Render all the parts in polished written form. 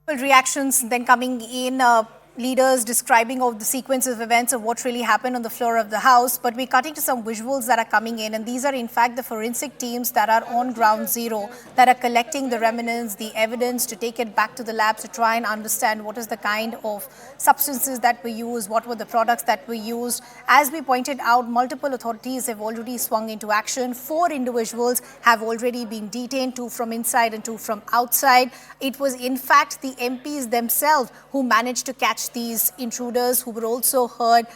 Reactions then coming in, leaders describing of the sequence of events of what really happened on the floor of the House. But we're cutting to some visuals that are coming in, and these are in fact the forensic teams that are on ground zero, that are collecting the remnants, the evidence to take it back to the labs to try and understand what is the kind of substances that were used, what were the products that were used. As we pointed out, multiple authorities have already swung into action. 4 individuals have already been detained, 2 from inside and 2 from outside. It was in fact the MPs themselves who managed to catch these intruders, who were also heard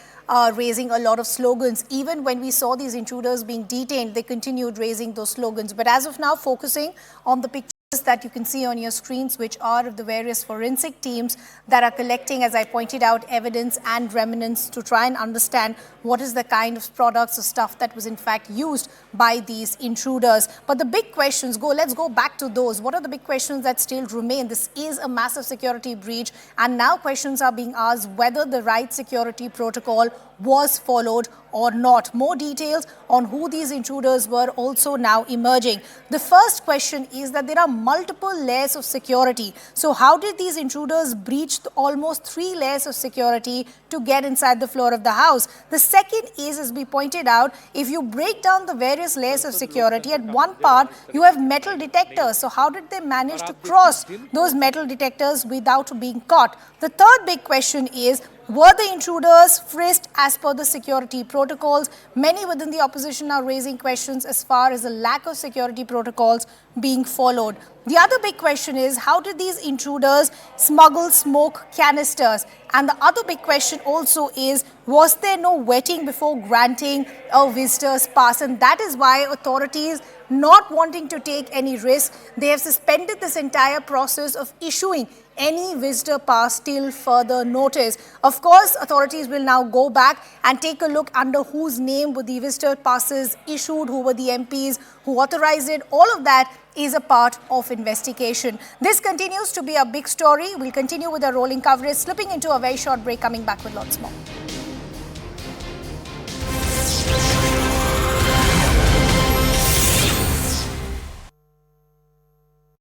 raising a lot of slogans. Even when we saw these intruders being detained, they continued raising those slogans. But as of now, focusing on the pictures that you can see on your screens, which are of the various forensic teams that are collecting, as I pointed out, evidence and remnants to try and understand what is the kind of products or stuff that was in fact used by these intruders. But the big questions let's go back to those. What are the big questions that still remain? This is a massive security breach, and now questions are being asked whether the right security protocol was followed or not. More details on who these intruders were also now emerging. The first question is that there are multiple layers of security. So how did these intruders breach almost 3 layers of security to get inside the floor of the House? The second is, as we pointed out, if you break down the various layers of security, at one part you have metal detectors. So how did they manage to cross those metal detectors without being caught? The third big question is, were the intruders frisked as per the security protocols? Many within the opposition are raising questions as far as the lack of security protocols being followed. The other big question is, how did these intruders smuggle smoke canisters? And the other big question also is, was there no vetting before granting a visitor's pass? And that is why authorities, not wanting to take any risk, they have suspended this entire process of issuing any visitor pass till further notice. Of course, authorities will now go back and take a look under whose name were the visitor passes issued, who were the MPs who authorized it. All of that is a part of investigation. This continues to be a big story. We'll continue with our rolling coverage, slipping into a very short break, coming back with lots more.